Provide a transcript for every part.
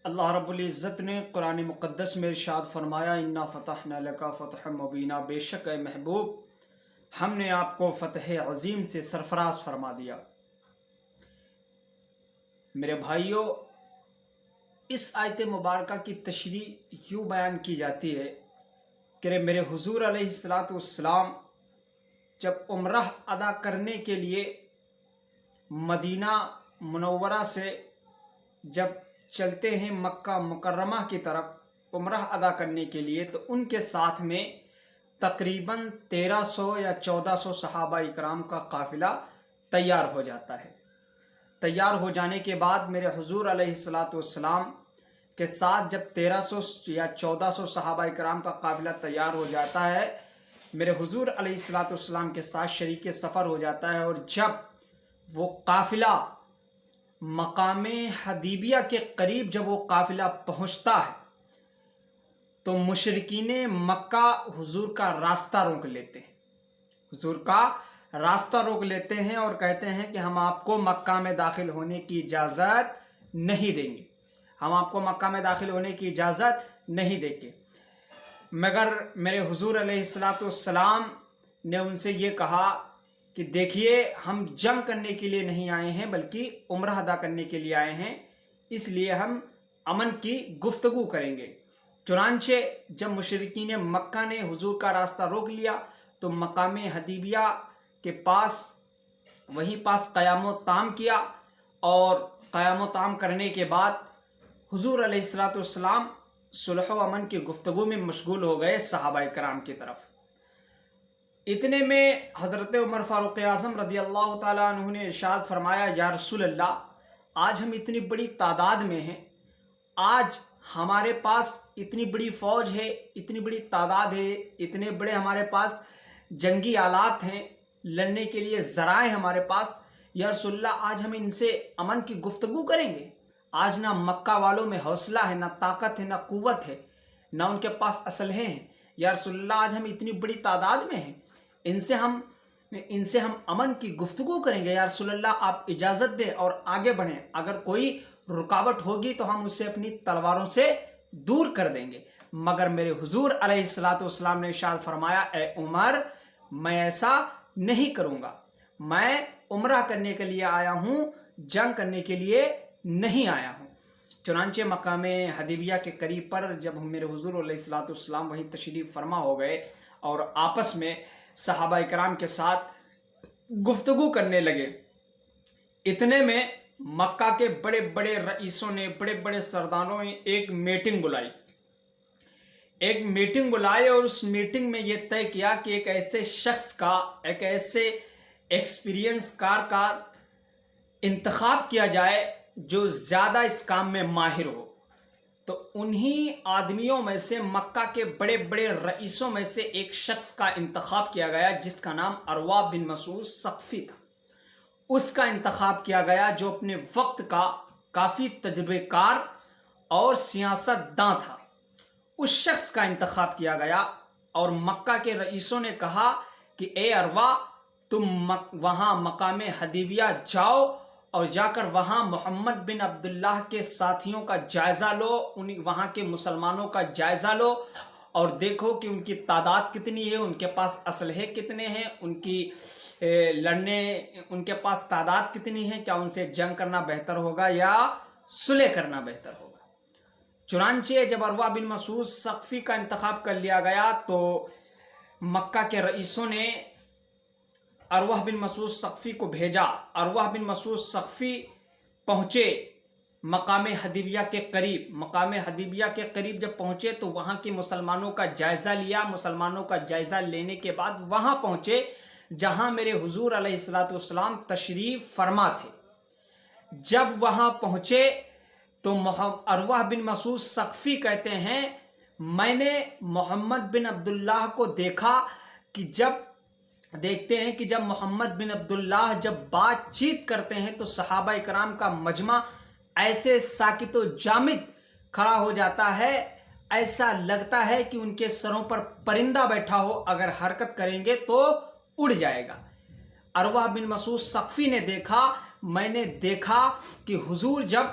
اللہ رب العزت نے قرآن مقدس میں ارشاد فرمایا انا فتحنا لک فتحا مبینا، بے شک اے محبوب ہم نے آپ کو فتح عظیم سے سرفراز فرما دیا۔ میرے بھائیوں، اس آیت مبارکہ کی تشریح یوں بیان کی جاتی ہے کہ میرے حضور علیہ السلام جب عمرہ ادا کرنے کے لیے مدینہ منورہ سے جب چلتے ہیں مکہ مکرمہ کی طرف عمرہ ادا کرنے کے لیے، تو ان کے ساتھ میں تقریباً 1300 یا 1400 صحابہ اکرام کا قافلہ تیار ہو جاتا ہے۔ تیار ہو جانے کے بعد میرے حضور علیہ السلام کے ساتھ جب 1300 یا 1400 صحابہ اکرام کا قافلہ تیار ہو جاتا ہے، میرے حضور علیہ السلام کے ساتھ شریک سفر ہو جاتا ہے، اور جب وہ قافلہ مقام حدیبیہ کے قریب جب وہ قافلہ پہنچتا ہے تو مشرکین مکہ حضور کا راستہ روک لیتے ہیں، حضور کا راستہ روک لیتے ہیں اور کہتے ہیں کہ ہم آپ کو مکہ میں داخل ہونے کی اجازت نہیں دیں گے، ہم آپ کو مکہ میں داخل ہونے کی اجازت نہیں دیں گے۔ مگر میرے حضور علیہ السلام نے ان سے یہ کہا کہ دیکھیے، ہم جنگ کرنے کے لیے نہیں آئے ہیں بلکہ عمرہ ادا کرنے کے لیے آئے ہیں، اس لیے ہم امن کی گفتگو کریں گے۔ چنانچہ جب مشرکین مکہ نے حضور کا راستہ روک لیا تو مقام حدیبیہ کے پاس وہیں پاس قیام و طعام کیا، اور قیام و طعام کرنے کے بعد حضور علیہ السلام صلح و امن کی گفتگو میں مشغول ہو گئے صحابہ کرام کی طرف۔ اتنے میں حضرت عمر فاروق اعظم رضی اللہ تعالیٰ عنہ نے ارشاد فرمایا، یا رسول اللہ، آج ہم اتنی بڑی تعداد میں ہیں، آج ہمارے پاس اتنی بڑی فوج ہے، اتنی بڑی تعداد ہے، اتنے بڑے ہمارے پاس جنگی آلات ہیں، لڑنے کے لیے ذرائع ہمارے پاس، یا رسول اللہ آج ہم ان سے امن کی گفتگو کریں گے؟ آج نہ مکہ والوں میں حوصلہ ہے، نہ طاقت ہے، نہ قوت ہے، نہ ان کے پاس اسلحے ہیں۔ یا رسول اللہ آج ہم اتنی بڑی تعداد میں ہیں، ان سے ہم امن کی گفتگو کریں گے؟ یا رسول اللہ آپ اجازت دیں اور آگے بڑھیں، اگر کوئی رکاوٹ ہوگی تو ہم اسے اپنی تلواروں سے دور کر دیں گے۔ مگر میرے حضور علیہ السلام نے ارشاد فرمایا، اے عمر، میں ایسا نہیں کروں گا، میں عمرہ کرنے کے لیے آیا ہوں، جنگ کرنے کے لیے نہیں آیا ہوں۔ چنانچہ مقام حدیبیہ کے قریب پر جب میرے حضور علیہ السلام وہیں تشریف فرما ہو گئے اور آپس میں صحابہ اکرام کے ساتھ گفتگو کرنے لگے، اتنے میں مکہ کے بڑے بڑے رئیسوں نے، بڑے بڑے سرداروں نے ایک میٹنگ بلائی اور اس میٹنگ میں یہ طے کیا کہ ایک ایسے شخص کا، ایک ایسے ایکسپیرینس کار کا انتخاب کیا جائے جو زیادہ اس کام میں ماہر ہو۔ تو انہی آدمیوں میں سے، مکہ کے بڑے بڑے رئیسوں میں سے ایک شخص کا انتخاب کیا گیا جس کا نام عروہ بن مسعود ثقفی تھا۔ اس کا انتخاب کیا گیا جو اپنے وقت کا کافی تجربہ کار اور سیاست داں تھا۔ اس شخص کا انتخاب کیا گیا اور مکہ کے رئیسوں نے کہا کہ اے عروہ، تم وہاں مقام حدیبیہ جاؤ اور جا کر وہاں محمد بن عبداللہ کے ساتھیوں کا جائزہ لو، وہاں کے مسلمانوں کا جائزہ لو اور دیکھو کہ ان کی تعداد کتنی ہے، ان کے پاس اسلحے کتنے ہیں، ان کے پاس تعداد کتنی ہے، کیا ان سے جنگ کرنا بہتر ہوگا یا صلح کرنا بہتر ہوگا۔ چنانچہ جب عروہ بن مسعود ثقفی کا انتخاب کر لیا گیا تو مکہ کے رئیسوں نے عروہ بن مسعود ثقفی کو بھیجا۔ عروہ بن مسعود ثقفی پہنچے مقام حدیبیہ کے قریب۔ مقام حدیبیہ کے قریب جب پہنچے تو وہاں کے مسلمانوں کا جائزہ لیا۔ مسلمانوں کا جائزہ لینے کے بعد وہاں پہنچے جہاں میرے حضور علیہ السلام تشریف فرما تھے۔ جب وہاں پہنچے تو عروہ بن مسعود ثقفی کہتے ہیں، میں نے محمد بن عبداللہ کو دیکھا کہ جب محمد بن عبداللہ جب بات چیت کرتے ہیں تو صحابہ اکرام کا مجمع ایسے ساکت و جامد کھڑا ہو جاتا ہے، ایسا لگتا ہے کہ ان کے سروں پر پرندہ بیٹھا ہو، اگر حرکت کریں گے تو اڑ جائے گا۔ عروہ بن مسعود ثقفی نے دیکھا، میں نے دیکھا کہ حضور جب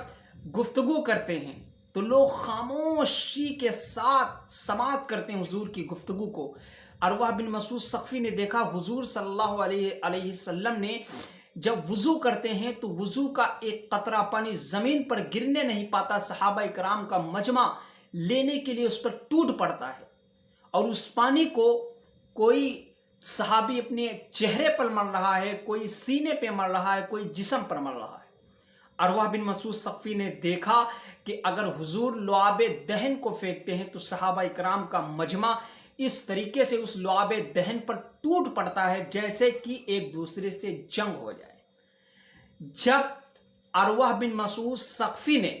گفتگو کرتے ہیں تو لوگ خاموشی کے ساتھ سماعت کرتے ہیں حضور کی گفتگو کو۔ عروہ بن مسعود ثقفی نے دیکھا حضور صلی اللہ علیہ وسلم نے جب وضو کرتے ہیں تو وضو کا ایک قطرہ پانی زمین پر گرنے نہیں پاتا، صحابہ کرام کا مجمع لینے کے لیے اس پر ٹوٹ پڑتا ہے، اور اس پانی کو کوئی صحابی اپنے چہرے پر مل رہا ہے، کوئی سینے پہ مل رہا ہے، کوئی جسم پر مل رہا ہے۔ عروہ بن مسعود ثقفی نے دیکھا کہ اگر حضور لعاب دہن کو پھینکتے ہیں تو صحابہ کرام کا مجمع اس طریقے سے اس لعاب دہن پر ٹوٹ پڑتا ہے جیسے کہ ایک دوسرے سے جنگ ہو جائے۔ جب عروہ بن مسعود ثقفی نے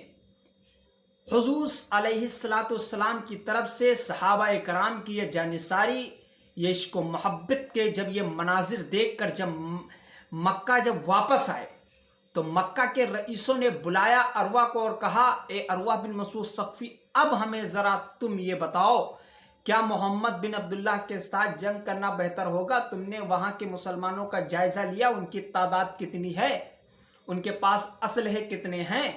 حضور علیہ السلام کی طرف سے صحابہ کرام کی یہ جانثاری، یہ عشق و محبت کے جب یہ مناظر دیکھ کر جب مکہ جب واپس آئے تو مکہ کے رئیسوں نے بلایا عروہ کو اور کہا، اے عروہ بن مسعود ثقفی، اب ہمیں ذرا تم یہ بتاؤ، کیا محمد بن عبداللہ کے ساتھ جنگ کرنا بہتر ہوگا؟ تم نے وہاں کے مسلمانوں کا جائزہ لیا، ان کی تعداد کتنی ہے، ان کے پاس اسلحے کتنے ہیں؟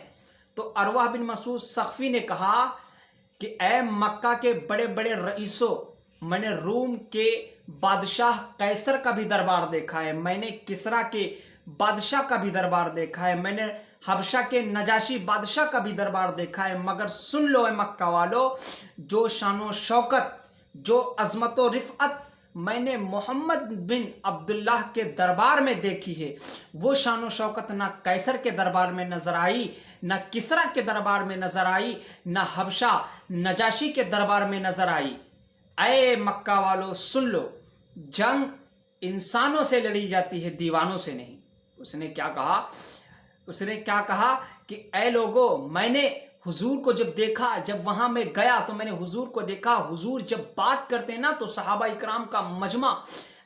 تو عروہ بن مسعود ثقفی نے کہا کہ اے مکہ کے بڑے بڑے رئیسوں، میں نے روم کے بادشاہ قیصر کا بھی دربار دیکھا ہے، میں نے کسریٰ کے بادشاہ کا بھی دربار دیکھا ہے، میں نے حبشہ کے نجاشی بادشاہ کا بھی دربار دیکھا ہے، مگر سن لو اے مکہ والو، جو شان و شوکت، جو عظمت و رفعت میں نے محمد بن عبداللہ کے دربار میں دیکھی ہے، وہ شان و شوکت نہ قیصر کے دربار میں نظر آئی، نہ کسریٰ کے دربار میں نظر آئی، نہ حبشہ نجاشی کے دربار میں نظر آئی۔ اے مکہ والو سن لو، جنگ انسانوں سے لڑی جاتی ہے، دیوانوں سے نہیں۔ اس نے کیا کہا کہ اے لوگو، میں نے حضور کو جب دیکھا، جب وہاں میں گیا تو میں نے حضور کو دیکھا، حضور جب بات کرتے ہیں نا تو صحابہ اکرام کا مجمع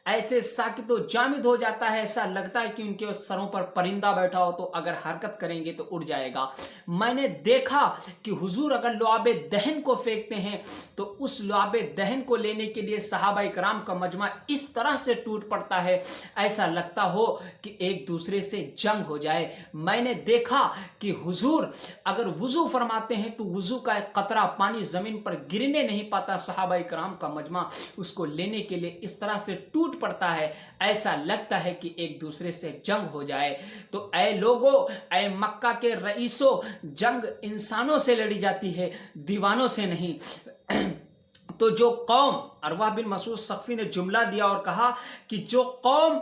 ایسے ساکت و جامد ہو جاتا ہے، ایسا لگتا ہے کہ ان کے سروں پر پرندہ بیٹھا ہو تو اگر حرکت کریں گے تو اڑ جائے گا۔ میں نے دیکھا کہ حضور اگر لعاب دہن کو پھینکتے ہیں تو اس لعاب دہن کو لینے کے لیے صحابہ کرام کا مجمع اس طرح سے ٹوٹ پڑتا ہے، ایسا لگتا ہو کہ ایک دوسرے سے جنگ ہو جائے۔ میں نے دیکھا کہ حضور اگر وضو فرماتے ہیں تو وضو کا ایک قطرہ پانی زمین پر گرنے نہیں پاتا، صحابہ کرام کا مجمع اس کو لینے کے لیے اس طرح سے ٹوٹ پڑتا ہے، ایسا لگتا ہے کہ ایک دوسرے سے جنگ ہو جائے۔ تو اے لوگو، اے مکہ کے رئیسوں، جنگ انسانوں سے لڑی جاتی ہے، دیوانوں سے نہیں۔ تو جو قوم، عروہ بن مسعود ثقفی نے جملہ دیا اور کہا کہ جو قوم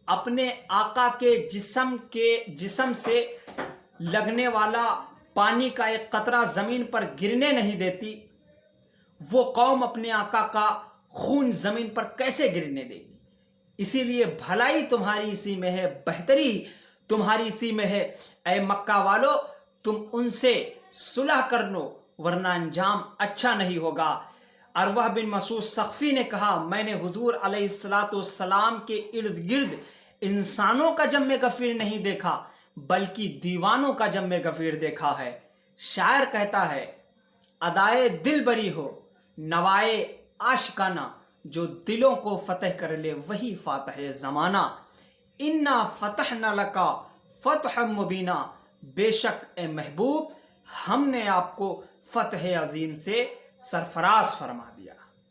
اپنے آقا کے جسم سے لگنے والا پانی کا ایک قطرہ زمین پر گرنے نہیں دیتی، وہ قوم اپنے آقا کا خون زمین پر کیسے گرنے دے گی؟ اسی لیے بھلائی تمہاری اسی میں ہے، بہتری تمہاری اسی میں ہے۔ اے مکہ والو، تم ان سے صلح کر لو ورنہ انجام اچھا نہیں ہوگا۔ عروہ بن مسعود ثقفی نے کہا، میں نے حضور علیہ السلام کے ارد گرد انسانوں کا جم غفیر نہیں دیکھا بلکہ دیوانوں کا جم غفیر دیکھا ہے۔ شاعر کہتا ہے، ادائے دل بری ہو نوائے عاشقانہ، جو دلوں کو فتح کر لے وہی فاتح زمانہ۔ انا فتحنا لکا فتح مبینہ، بے شک اے محبوب ہم نے آپ کو فتح عظیم سے سرفراز فرما دیا۔